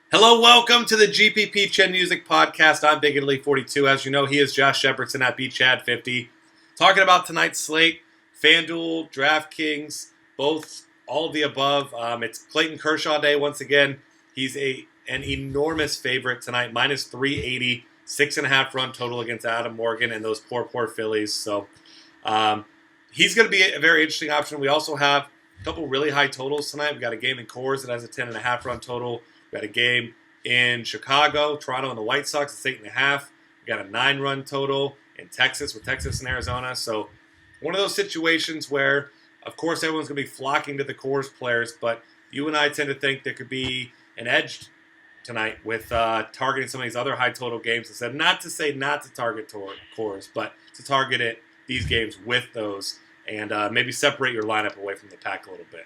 Hello, welcome to the GPP Chin Music Podcast. I'm Big Italy 42. As you know, he is Josh Shepardson at BChad50. Talking about tonight's slate, FanDuel, DraftKings, all of the above. It's Clayton Kershaw day once again. He's an enormous favorite tonight, minus 380, 6.5 run total against Adam Morgan and those poor Phillies. So he's going to be a very interesting option. We also have a couple really high totals tonight. We've got a game in Coors that has a 10.5 run total. We got a game in Chicago, Toronto and the White Sox. It's 8.5. We got a 9-run total in Texas with Texas and Arizona. So one of those situations where, of course, everyone's going to be flocking to the Coors players, but you and I tend to think there could be an edge tonight with targeting some of these other high total games instead. Not to say not to target Coors, but to target these games with those and maybe separate your lineup away from the pack a little bit.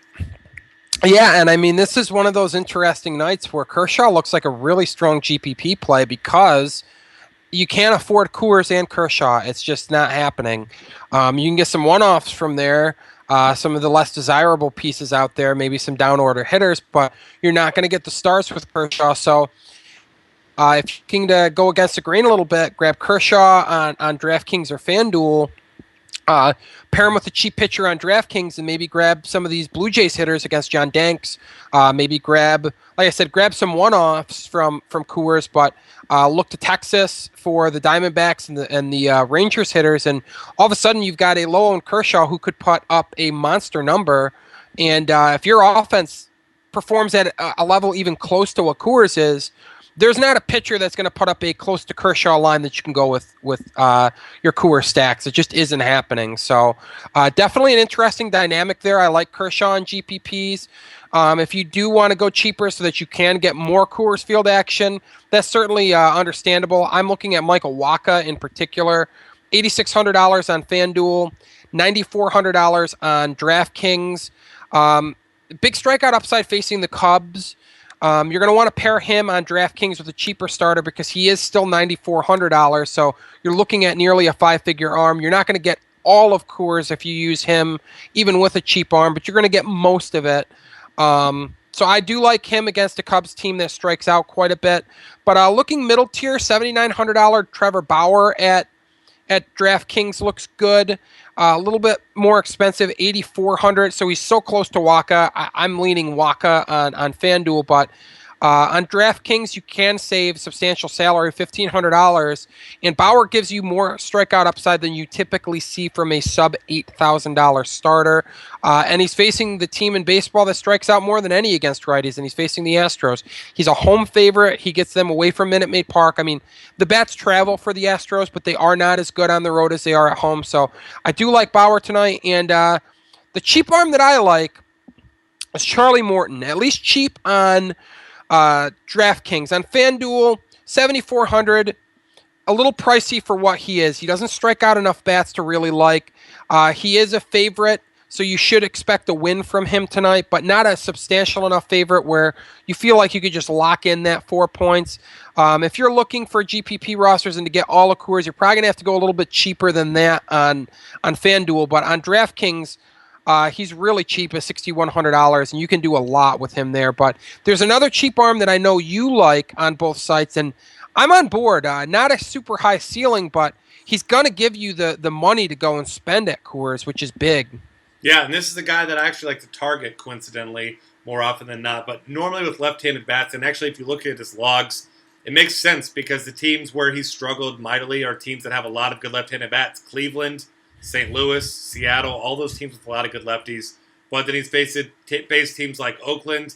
Yeah, and I mean, this is one of those interesting nights where Kershaw looks like a really strong GPP play because you can't afford Coors and Kershaw. It's just not happening. You can get some one-offs from there, some of the less desirable pieces out there, maybe some down-order hitters, but you're not going to get the stars with Kershaw. So if you can go against the grain a little bit, grab Kershaw on DraftKings or FanDuel, pair him with a cheap pitcher on DraftKings and maybe grab some of these Blue Jays hitters against John Danks. Maybe grab, like I said, grab some one-offs from Coors, but look to Texas for the Diamondbacks and the Rangers hitters. And all of a sudden you've got a low-owned Kershaw who could put up a monster number. And if your offense performs at a level even close to what Coors is, there's not a pitcher that's going to put up a close to Kershaw line that you can go with your Coors stacks. It just isn't happening. So definitely an interesting dynamic there. I like Kershaw and GPPs. If you do want to go cheaper so that you can get more Coors Field action, that's certainly understandable. I'm looking at Michael Wacha in particular, $8,600 on FanDuel, $9,400 on DraftKings. Big strikeout upside facing the Cubs. You're going to want to pair him on DraftKings with a cheaper starter because he is still $9,400. So you're looking at nearly a 5-figure arm. You're not going to get all of Coors if you use him, even with a cheap arm, but you're going to get most of it. So I do like him against a Cubs team that strikes out quite a bit. But looking middle tier, $7,900 Trevor Bauer at DraftKings looks good. A little bit more expensive, $8,400. So he's so close to Wacha. I'm leaning Wacha on FanDuel, but on DraftKings you can save substantial salary, $1,500, and Bauer gives you more strikeout upside than you typically see from a sub $8,000 starter. And he's facing the team in baseball that strikes out more than any against righties, and he's facing the Astros. He's a home favorite. He gets them away from Minute Maid Park. I mean, the bats travel for the Astros, but they are not as good on the road as they are at home. So I do like Bauer tonight, and the cheap arm that I like is Charlie Morton, at least cheap on DraftKings. On FanDuel, $7,400, a little pricey for what he is. He doesn't strike out enough bats to really like. He is a favorite, so you should expect a win from him tonight, but not a substantial enough favorite where you feel like you could just lock in that 4 points. If you're looking for GPP rosters and to get all of Coors, you're probably going to have to go a little bit cheaper than that on FanDuel, but on DraftKings, he's really cheap at $6,100, and you can do a lot with him there. But there's another cheap arm that I know you like on both sites, and I'm on board. Not a super high ceiling, but he's going to give you the money to go and spend at Coors, which is big. Yeah, and this is the guy that I actually like to target, coincidentally, more often than not. But normally with left-handed bats, and actually if you look at his logs, it makes sense because the teams where he's struggled mightily are teams that have a lot of good left-handed bats. Cleveland, St. Louis, Seattle, all those teams with a lot of good lefties. But then he's faced teams like Oakland,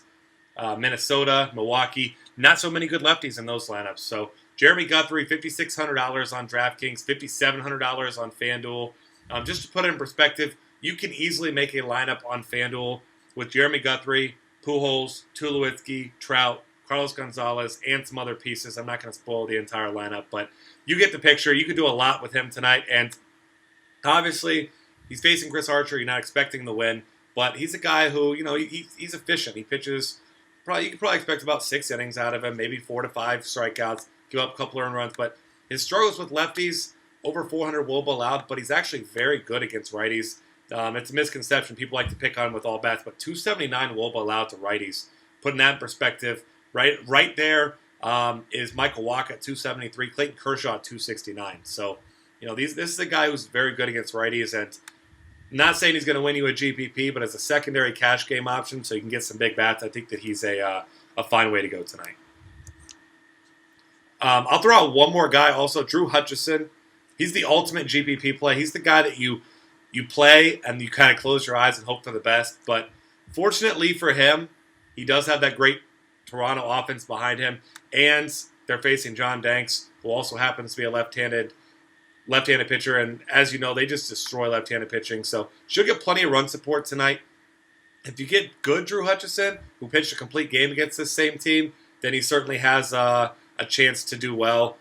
Minnesota, Milwaukee. Not so many good lefties in those lineups. So Jeremy Guthrie, $5,600 on DraftKings, $5,700 on FanDuel. Just to put it in perspective, you can easily make a lineup on FanDuel with Jeremy Guthrie, Pujols, Tulowitzki, Trout, Carlos Gonzalez, and some other pieces. I'm not going to spoil the entire lineup, but you get the picture. You could do a lot with him tonight, and obviously, he's facing Chris Archer. You're not expecting the win, but he's a guy who, he's efficient. He pitches, you could probably expect about 6 innings out of him, maybe 4 to 5 strikeouts, give up a couple earned runs, but his struggles with lefties, over 400 WOBA allowed, but he's actually very good against righties. It's a misconception. People like to pick on him with all bats, but 279 WOBA allowed to righties. Putting that in perspective, Right there is Michael Wacha at 273, Clayton Kershaw at 269. So, this is a guy who's very good against righties, and not saying he's going to win you a GPP, but as a secondary cash game option, so you can get some big bats, I think that he's a fine way to go tonight. I'll throw out one more guy also, Drew Hutchison. He's the ultimate GPP play. He's the guy that you play and you kind of close your eyes and hope for the best. But fortunately for him, he does have that great Toronto offense behind him, and they're facing John Danks, who also happens to be a left-handed pitcher, and as you know, they just destroy left-handed pitching, so should get plenty of run support tonight. If you get good Drew Hutchison, who pitched a complete game against this same team, then he certainly has a chance to do well.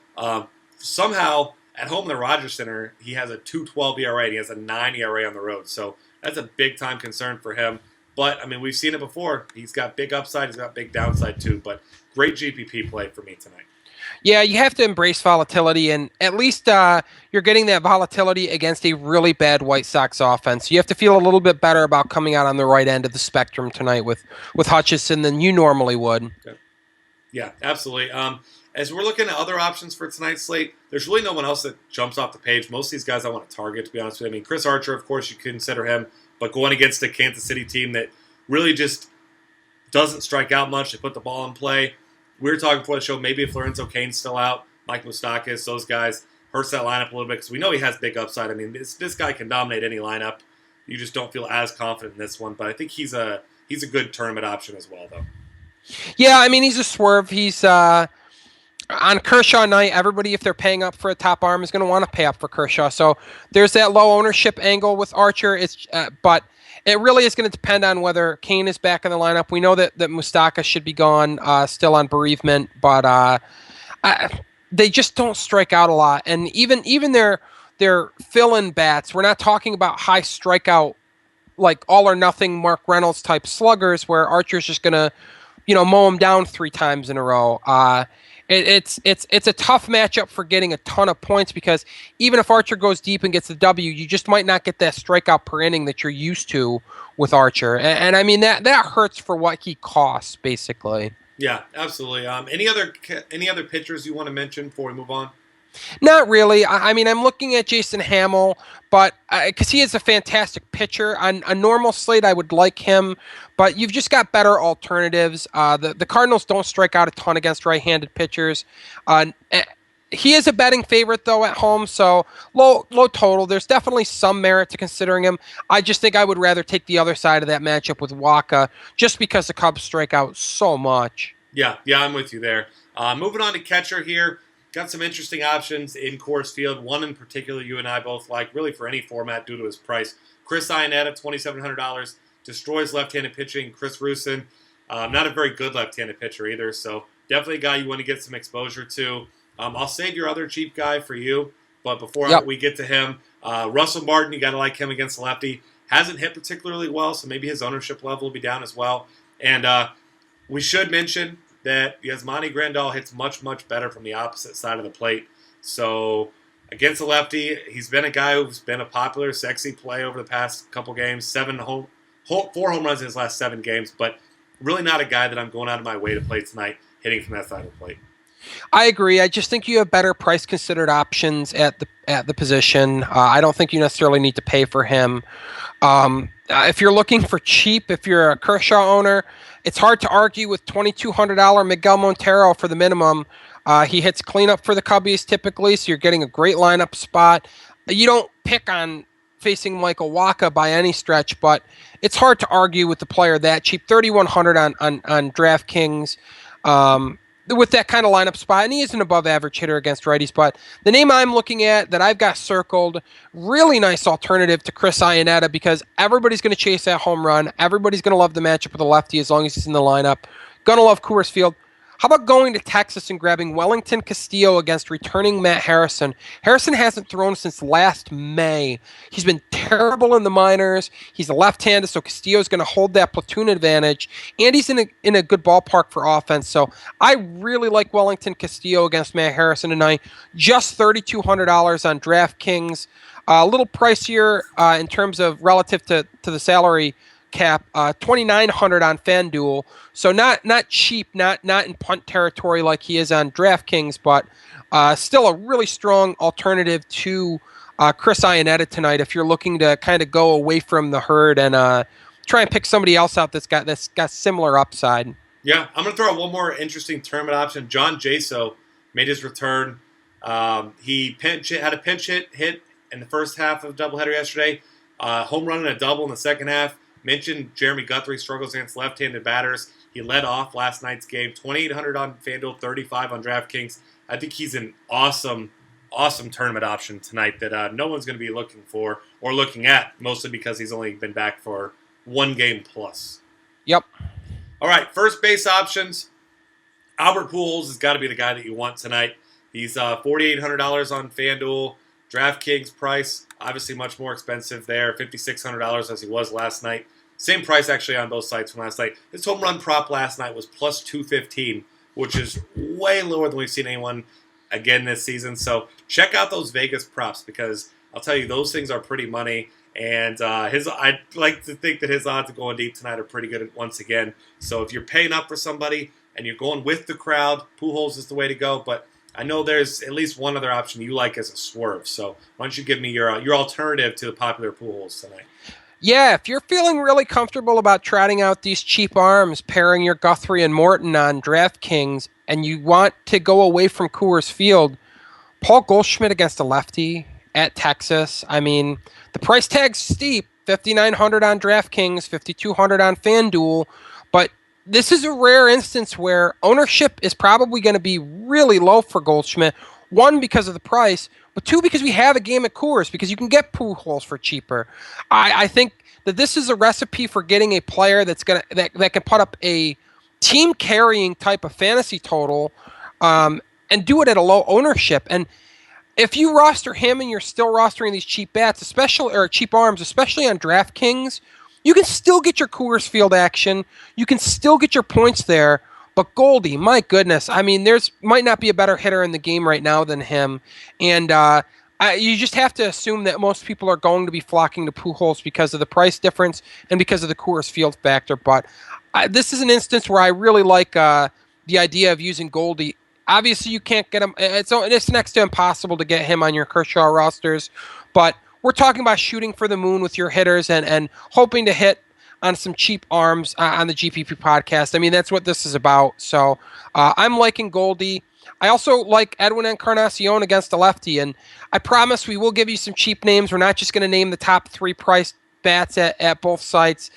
Somehow, at home in the Rogers Center, he has a 2.12 ERA, and he has a 9 ERA on the road, so that's a big-time concern for him. But, I mean, we've seen it before. He's got big upside. He's got big downside, too. But great GPP play for me tonight. Yeah, you have to embrace volatility, and at least you're getting that volatility against a really bad White Sox offense. You have to feel a little bit better about coming out on the right end of the spectrum tonight with Hutchison than you normally would. Okay. Yeah, absolutely. As we're looking at other options for tonight's slate, there's really no one else that jumps off the page. Most of these guys I want to target, to be honest with you. I mean, Chris Archer, of course, you consider him, but going against a Kansas City team that really just doesn't strike out much, they put the ball in play. We were talking before the show, maybe if Lorenzo Cain's still out, Mike Moustakas, those guys, hurts that lineup a little bit because we know he has big upside. I mean, this guy can dominate any lineup. You just don't feel as confident in this one, but I think he's a good tournament option as well, though. Yeah, I mean, he's a swerve. He's on Kershaw night, everybody, if they're paying up for a top arm, is going to want to pay up for Kershaw. So there's that low ownership angle with Archer. But it really is going to depend on whether Cain is back in the lineup. We know that Moustakas should be gone, still on bereavement, but they just don't strike out a lot. And even their fill-in bats, we're not talking about high strikeout, like all or nothing Mark Reynolds type sluggers where Archer's just going to, mow him down 3 times in a row. It's a tough matchup for getting a ton of points because even if Archer goes deep and gets the W, you just might not get that strikeout per inning that you're used to with Archer. And I mean, that hurts for what he costs, basically. Yeah, absolutely. Any other pitchers you want to mention before we move on? Not really. I mean, I'm looking at Jason Hamill, but because he is a fantastic pitcher. On a normal slate, I would like him, but you've just got better alternatives. The Cardinals don't strike out a ton against right-handed pitchers. He is a betting favorite, though, at home, so low total. There's definitely some merit to considering him. I just think I would rather take the other side of that matchup with Wacha just because the Cubs strike out so much. Yeah, I'm with you there. Moving on to catcher here. Got some interesting options in Coors Field. One in particular you and I both like, really for any format due to his price. Chris Iannetta, $2,700, destroys left-handed pitching. Chris Rusin, not a very good left-handed pitcher either, so definitely a guy you want to get some exposure to. I'll save your other cheap guy for you, but before we get to him, Russell Martin, you got to like him against the lefty. Hasn't hit particularly well, so maybe his ownership level will be down as well. And we should mention that Yasmani Grandal hits much, much better from the opposite side of the plate. So against a lefty, he's been a guy who's been a popular, sexy play over the past couple games. 4 home runs in his last 7 games, but really not a guy that I'm going out of my way to play tonight, hitting from that side of the plate. I agree. I just think you have better price-considered options at the position. I don't think you necessarily need to pay for him. If you're looking for cheap, if you're a Kershaw owner, it's hard to argue with $2,200 Miguel Montero for the minimum. He hits cleanup for the Cubbies typically, so you're getting a great lineup spot. You don't pick on facing Michael Wacha by any stretch, but it's hard to argue with the player that cheap. $3,100 on DraftKings. With that kind of lineup spot, and he is an above-average hitter against righties, but the name I'm looking at that I've got circled, really nice alternative to Chris Iannetta because everybody's going to chase that home run. Everybody's going to love the matchup with the lefty as long as he's in the lineup. Going to love Coors Field. How about going to Texas and grabbing Wellington Castillo against returning Matt Harrison? Harrison hasn't thrown since last May. He's been terrible in the minors. He's a left-handed, so Castillo's going to hold that platoon advantage, and he's in a good ballpark for offense. So I really like Wellington Castillo against Matt Harrison tonight. Just $3,200 on DraftKings. A little pricier in terms of relative to the salary cap, 2,900 on FanDuel. So not cheap, not in punt territory like he is on DraftKings, but still a really strong alternative to Chris Iannetta tonight if you're looking to kind of go away from the herd and try and pick somebody else out that's got similar upside. Yeah, I'm going to throw out one more interesting tournament option. John Jaso made his return. He had a pinch hit in the first half of the doubleheader yesterday. Home run and a double in the second half. Mentioned Jeremy Guthrie struggles against left-handed batters. He led off last night's game. 2,800 on FanDuel, 35 on DraftKings. I think he's an awesome tournament option tonight that no one's going to be looking for or looking at, mostly because he's only been back for one game plus. Yep. All right, first base options. Albert Pujols has got to be the guy that you want tonight. He's $4,800 on FanDuel. DraftKings price, obviously much more expensive there, $5,600 as he was last night. Same price actually on both sites from last night. His home run prop last night was plus 215, which is way lower than we've seen anyone again this season. So check out those Vegas props because I'll tell you, those things are pretty money. And I'd like to think that his odds of going deep tonight are pretty good once again. So if you're paying up for somebody and you're going with the crowd, Pujols is the way to go. But I know there's at least one other option you like as a swerve. So why don't you give me your alternative to the popular Pujols tonight? Yeah, if you're feeling really comfortable about trotting out these cheap arms, pairing your Guthrie and Morton on DraftKings, and you want to go away from Coors Field, Paul Goldschmidt against a lefty at Texas. I mean, the price tag's steep, $5,900 on DraftKings, $5,200 on FanDuel, but this is a rare instance where ownership is probably going to be really low for Goldschmidt. One, because of the price, but two, because we have a game at Coors, because you can get Pujols for cheaper. I think that this is a recipe for getting a player that can put up a team carrying type of fantasy total, and do it at a low ownership. And if you roster him and you're still rostering these cheap bats, cheap arms, especially on DraftKings, you can still get your Coors Field action. You can still get your points there. But Goldie, my goodness, I mean, there's might not be a better hitter in the game right now than him. And you just have to assume that most people are going to be flocking to Pujols because of the price difference and because of the Coors Field factor. But this is an instance where I really like the idea of using Goldie. Obviously, you can't get him. It's next to impossible to get him on your Kershaw rosters. But we're talking about shooting for the moon with your hitters and hoping to hit on some cheap arms on the GPP podcast. I mean, that's what this is about. So I'm liking Goldie. I also like Edwin Encarnacion against the lefty. And I promise we will give you some cheap names. We're not just going to name the top three priced bats at both sites.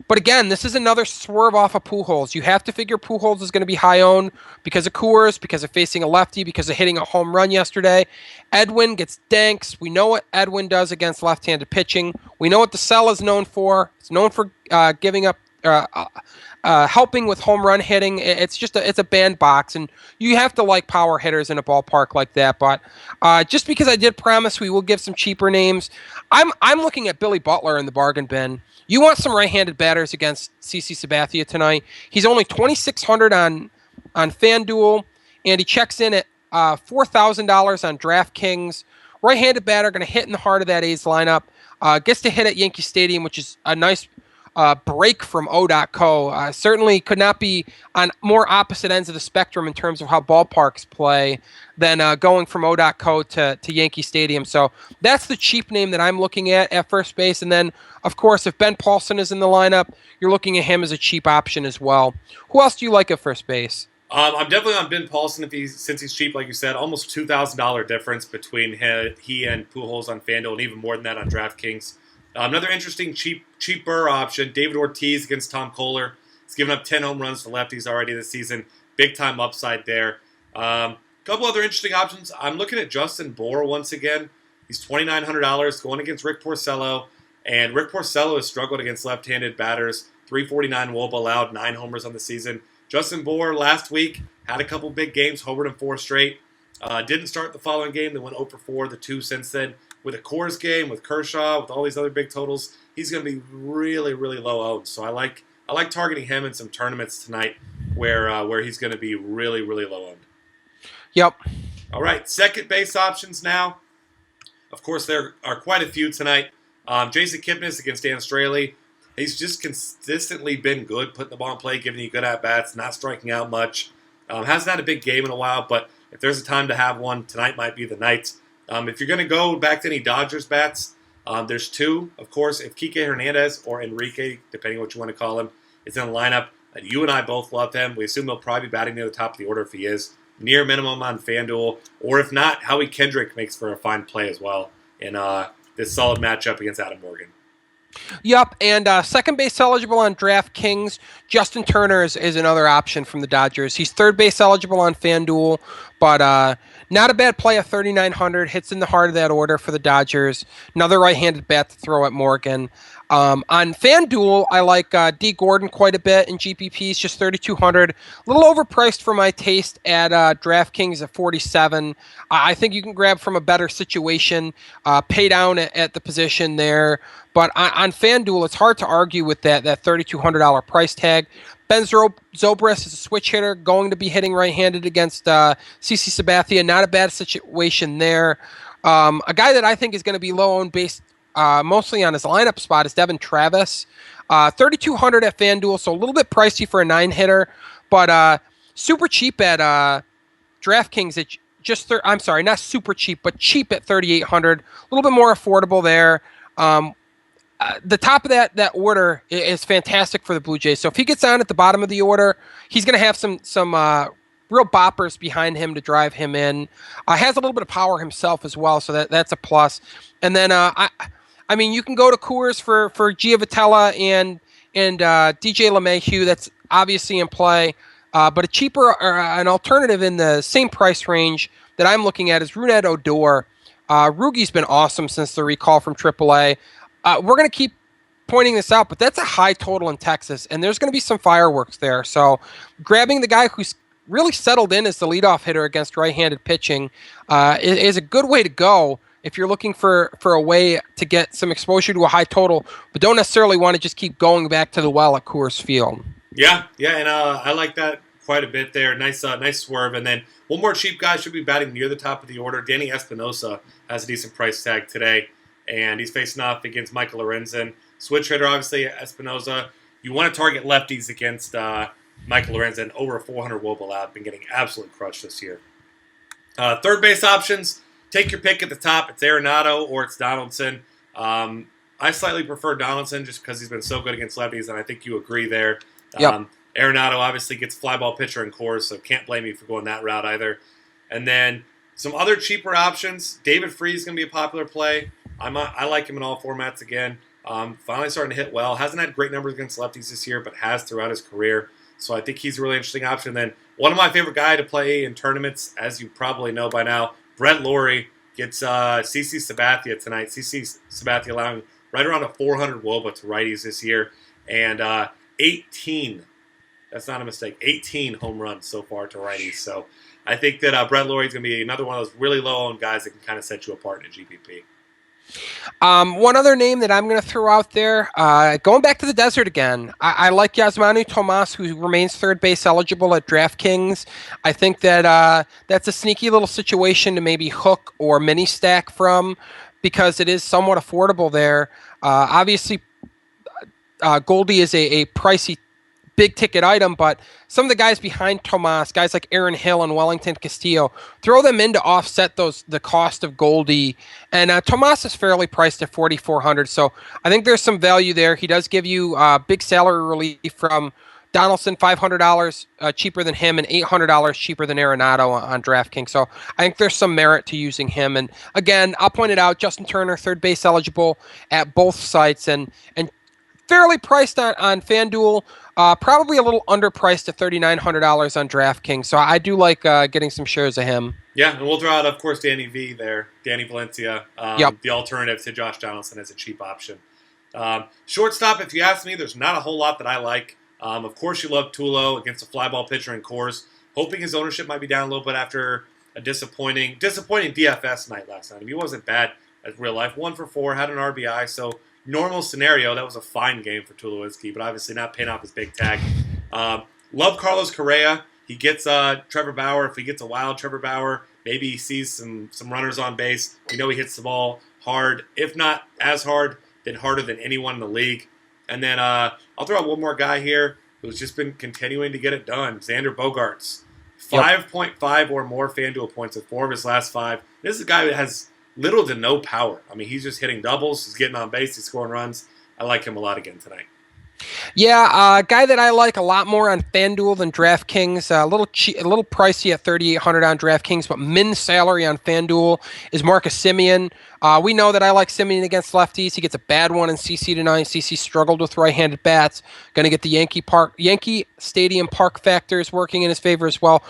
But again, this is another swerve off of Pujols. You have to figure Pujols is going to be high owned because of Coors, because of facing a lefty, because of hitting a home run yesterday. Edwin gets danks. We know what Edwin does against left-handed pitching. We know what the cell is known for. It's known for giving up, helping with home run hitting. It's a bandbox, and you have to like power hitters in a ballpark like that. But just because I did promise we will give some cheaper names, I'm looking at Billy Butler in the bargain bin. You want some right-handed batters against CC Sabathia tonight. He's only $2,600 on FanDuel, and he checks in at $4,000 on DraftKings. Right-handed batter going to hit in the heart of that A's lineup. Gets to hit at Yankee Stadium, which is a nice break from O.co. Certainly could not be on more opposite ends of the spectrum in terms of how ballparks play than going from O.co to Yankee Stadium. So that's the cheap name that I'm looking at first base. And then, of course, if Ben Paulson is in the lineup, you're looking at him as a cheap option as well. Who else do you like at first base? I'm definitely on Ben Paulson since he's cheap, like you said. Almost $2,000 difference between he and Pujols on FanDuel, and even more than that on DraftKings. Another interesting cheaper option, David Ortiz against Tom Kohler. He's given up 10 home runs to lefties already this season. Big time upside there. Couple other interesting options. I'm looking at Justin Bour once again. He's $2,900 going against Rick Porcello. And Rick Porcello has struggled against left-handed batters. 349 WOBA allowed, 9 homers on the season. Justin Bour last week had a couple big games, homered in 4 straight. Didn't start the following game. They went 0 for 4 the 2 since then. With a Coors game, with Kershaw, with all these other big totals, he's going to be really, really low owned. So I like targeting him in some tournaments tonight where he's going to be really, really low owned. Yep. All right, second base options now. Of course, there are quite a few tonight. Jason Kipnis against Dan Straley. He's just consistently been good, putting the ball in play, giving you good at-bats, not striking out much. Hasn't had a big game in a while, but if there's a time to have one, tonight might be the night. If you're going to go back to any Dodgers bats, there's two, of course. If Kike Hernandez or Enrique, depending on what you want to call him, is in the lineup, you and I both love him. We assume he'll probably be batting near the top of the order if he is. Near minimum on FanDuel. Or if not, Howie Kendrick makes for a fine play as well in this solid matchup against Adam Morgan. Yup, and second base eligible on DraftKings. Justin Turner is another option from the Dodgers. He's third base eligible on FanDuel, but not a bad play at 3,900. Hits in the heart of that order for the Dodgers. Another right-handed bat to throw at Morgan. On FanDuel, I like D. Gordon quite a bit in GPP. He's just 3,200. A little overpriced for my taste at DraftKings at 47. I think you can grab from a better situation, pay down at the position there. But on FanDuel, it's hard to argue with that $3,200 price tag. Ben Zobrist is a switch hitter, going to be hitting right-handed against CC Sabathia. Not a bad situation there. A guy that I think is going to be low-owned based mostly on his lineup spot is Devin Travis. 3,200 at FanDuel, so a little bit pricey for a 9-hitter, but super cheap at DraftKings. I'm sorry, not super cheap, but cheap at 3,800. A little bit more affordable there. The top of that order is fantastic for the Blue Jays. So if he gets on at the bottom of the order, he's going to have some real boppers behind him to drive him in. Has a little bit of power himself as well, so that's a plus. And then I mean, you can go to Coors for Giovitella and DJ LeMahieu. That's obviously in play. But a cheaper or an alternative in the same price range that I'm looking at is Rougned Odor. Rugi's been awesome since the recall from AAA. We're going to keep pointing this out, but that's a high total in Texas, and there's going to be some fireworks there. So grabbing the guy who's really settled in as the leadoff hitter against right-handed pitching is a good way to go if you're looking for a way to get some exposure to a high total, but don't necessarily want to just keep going back to the well at Coors Field. Yeah, and I like that quite a bit there. Nice swerve. And then one more cheap guy should be batting near the top of the order. Danny Espinosa has a decent price tag today, and he's facing off against Michael Lorenzen. Switch hitter, obviously, Espinosa. You want to target lefties against Michael Lorenzen. Over 400 WOBA allowed. Been getting absolutely crushed this year. Third base options. Take your pick at the top. It's Arenado or it's Donaldson. I slightly prefer Donaldson just because he's been so good against lefties, and I think you agree there. Yep. Arenado obviously gets fly ball pitcher in Coors, so can't blame you for going that route either. And then some other cheaper options. David Freese is going to be a popular play. I like him in all formats again. Finally starting to hit well. Hasn't had great numbers against lefties this year, but has throughout his career. So I think he's a really interesting option. And then one of my favorite guys to play in tournaments, as you probably know by now, Brett Lawrie gets CC Sabathia tonight. CC Sabathia allowing right around a 400 WOBA to righties this year. And 18, that's not a mistake, 18 home runs so far to righties. So I think that Brett Lawrie is going to be another one of those really low-owned guys that can kind of set you apart in a GPP. One other name that I'm going to throw out there, going back to the desert again, I like Yasmani Tomas, who remains third base eligible at DraftKings. I think that that's a sneaky little situation to maybe hook or mini stack from because it is somewhat affordable there. Obviously, Goldie is a pricey big ticket item, but some of the guys behind Tomas, guys like Aaron Hill and Wellington Castillo, throw them in to offset the cost of Goldie. And Tomas is fairly priced at $4,400, so I think there's some value there. He does give you big salary relief from Donaldson, $500 cheaper than him, and $800 cheaper than Arenado on DraftKings. So I think there's some merit to using him. And again, I'll point it out: Justin Turner, third base eligible at both sites, and fairly priced on FanDuel. Probably a little underpriced at $3,900 on DraftKings. So I do like getting some shares of him. Yeah, and we'll throw out, of course, Danny V there, Danny Valencia, Yep. The alternative to Josh Donaldson as a cheap option. Shortstop, if you ask me, there's not a whole lot that I like. Of course, you love Tulo against a fly ball pitcher in Coors. Hoping his ownership might be down a little bit after a disappointing DFS night last night. I mean, he wasn't bad at real life. 1 for 4, had an RBI, so normal scenario, that was a fine game for Tulowitzki, but obviously not paying off his big tag. Love Carlos Correa. He gets Trevor Bauer. If he gets a wild Trevor Bauer, maybe he sees some runners on base. We know he hits the ball hard. If not as hard, then harder than anyone in the league. And then I'll throw out one more guy here who's just been continuing to get it done. Xander Bogaerts. Yep. 5.5 or more FanDuel points in 4 of his last 5. This is a guy that has little to no power. I mean, he's just hitting doubles. He's getting on base. He's scoring runs. I like him a lot again tonight. Yeah, a guy that I like a lot more on FanDuel than DraftKings. A little pricey at $3,800 on DraftKings, but min salary on FanDuel is Marcus Semien. We know that I like Semien against lefties. He gets a bad one in CC tonight. CC struggled with right-handed bats. Going to get the Yankee Stadium park factors working in his favor as well.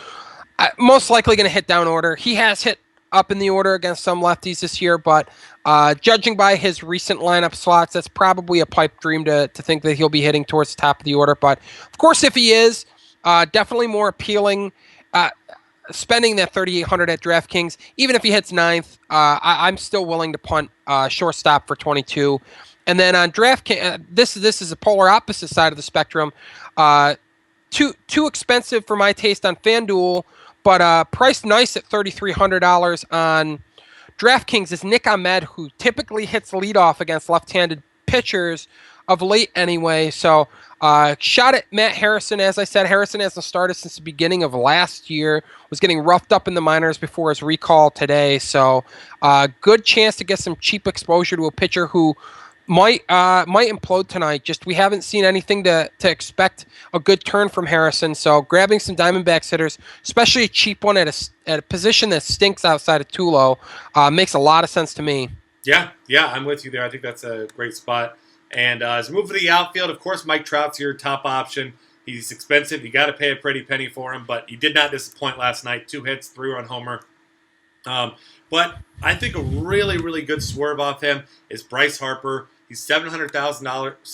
Most likely going to hit down order. He has hit up in the order against some lefties this year, but judging by his recent lineup slots, that's probably a pipe dream to think that he'll be hitting towards the top of the order. But of course, if he is, definitely more appealing. Spending that $3,800 at DraftKings, even if he hits ninth, I'm still willing to punt shortstop for 22. And then on DraftKings, this is a polar opposite side of the spectrum. Too expensive for my taste on FanDuel, but priced nice at $3,300 on DraftKings is Nick Ahmed, who typically hits leadoff against left-handed pitchers of late anyway. So shot at Matt Harrison. As I said, Harrison hasn't started since the beginning of last year. Was getting roughed up in the minors before his recall today. So good chance to get some cheap exposure to a pitcher who might implode tonight. Just we haven't seen anything to expect a good turn from Harrison. So grabbing some Diamondbacks hitters, especially a cheap one at a position that stinks outside of Tulo, makes a lot of sense to me. Yeah, I'm with you there. I think that's a great spot. And as we move to the outfield, of course, Mike Trout's your top option. He's expensive. You got to pay a pretty penny for him, but he did not disappoint last night. 2 hits, 3-run homer. But I think a really, really good swerve off him is Bryce Harper. He's $700,000. He's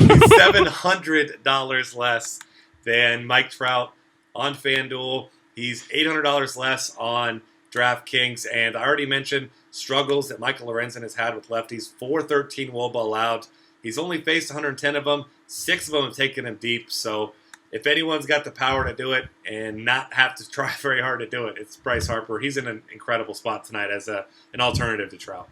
$700 less than Mike Trout on FanDuel. He's $800 less on DraftKings, and I already mentioned struggles that Michael Lorenzen has had with lefties. 413 WOBA allowed. He's only faced 110 of them. 6 of them have taken him deep. So if anyone's got the power to do it and not have to try very hard to do it, it's Bryce Harper. He's in an incredible spot tonight as an alternative to Trout.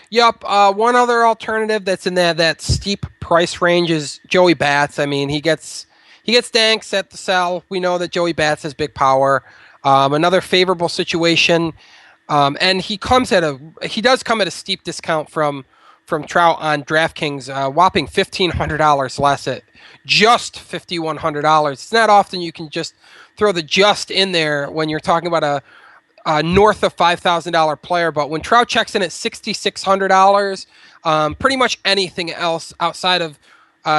Yep. One other alternative that's in that steep price range is Joey Bats. I mean, he gets danks at the cell. We know that Joey Bats has big power. Another favorable situation, and he does come at a steep discount from Trout on DraftKings, whopping $1,500 less at just $5,100. It's not often you can just throw the just in there when you're talking about a north of $5,000 player, but when Trout checks in at $6,600, pretty much anything else outside of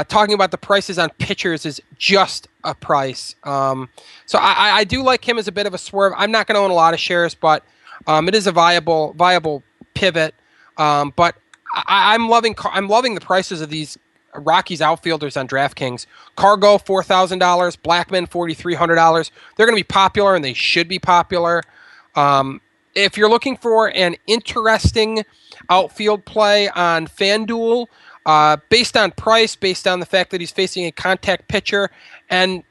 talking about the prices on pitchers is just a price. So I do like him as a bit of a swerve. I'm not going to own a lot of shares, but it is a viable pivot. But I'm loving the prices of these Rockies outfielders on DraftKings. Cargo $4,000, Blackman $4,300. They're going to be popular, and they should be popular. If you're looking for an interesting outfield play on FanDuel, based on price, based on the fact that he's facing a contact pitcher, and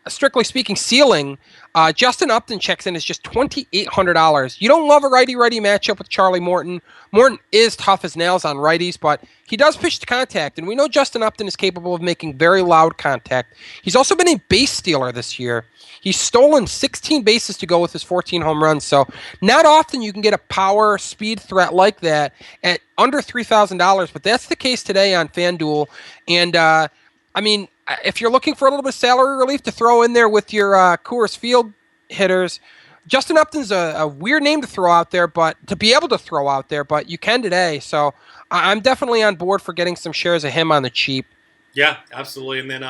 strictly speaking, ceiling, Justin Upton checks in as just $2,800. You don't love a righty-righty matchup with Charlie Morton. Morton is tough as nails on righties, but he does pitch to contact, and we know Justin Upton is capable of making very loud contact. He's also been a base stealer this year. He's stolen 16 bases to go with his 14 home runs, so not often you can get a power speed threat like that at under $3,000, but that's the case today on FanDuel. And, I mean, if you're looking for a little bit of salary relief to throw in there with your Coors Field hitters, Justin Upton's a weird name to throw out there, but to be able to throw out there, but you can today. So I'm definitely on board for getting some shares of him on the cheap. Yeah, absolutely. And then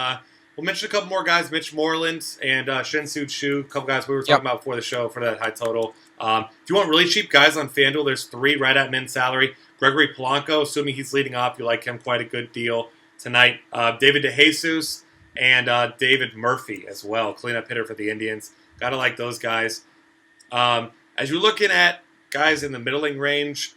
we'll mention a couple more guys, Mitch Moreland and Shin-Soo Choo, a couple guys we were talking about before the show for that high total. If you want really cheap guys on FanDuel, there's 3 right at min salary. Gregory Polanco, assuming he's leading off, you like him, quite a good deal tonight. David DeJesus and David Murphy as well, cleanup hitter for the Indians. Got to like those guys. As you're looking at guys in the middling range,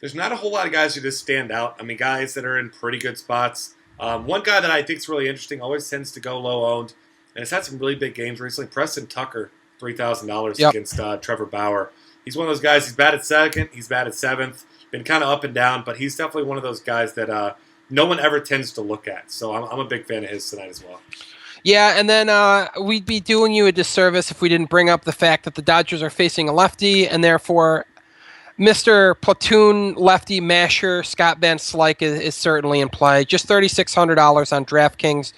there's not a whole lot of guys who just stand out. I mean, guys that are in pretty good spots. One guy that I think is really interesting, always tends to go low owned, and has had some really big games recently. Preston Tucker, $3,000 against Trevor Bauer. He's one of those guys. He's batted second. He's batted seventh. Been kind of up and down, but he's definitely one of those guys that no one ever tends to look at. So I'm a big fan of his tonight as well. Yeah, and then we'd be doing you a disservice if we didn't bring up the fact that the Dodgers are facing a lefty, and therefore Mr. Platoon lefty masher Scott Van Slyke is certainly in play. Just $3,600 on DraftKings.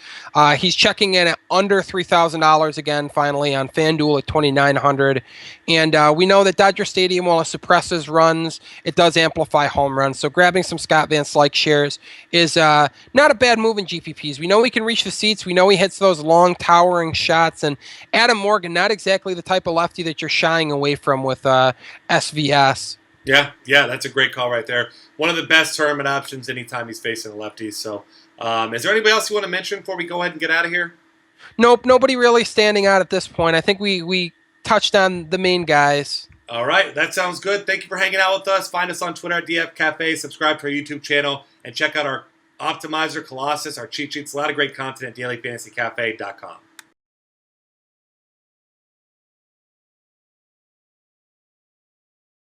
He's checking in at under $3,000 again, finally, on FanDuel at $2,900. And we know that Dodger Stadium, while it suppresses runs, it does amplify home runs. So grabbing some Scott Van Slyke shares is not a bad move in GPPs. We know he can reach the seats. We know he hits those long, towering shots. And Adam Morgan, not exactly the type of lefty that you're shying away from with SVS. Yeah, that's a great call right there. One of the best tournament options anytime he's facing a lefty. So, is there anybody else you want to mention before we go ahead and get out of here? Nope, nobody really standing out at this point. I think we touched on the main guys. All right, that sounds good. Thank you for hanging out with us. Find us on Twitter at DF Cafe. Subscribe to our YouTube channel and check out our Optimizer Colossus, our cheat sheets. A lot of great content at dailyfantasycafe.com.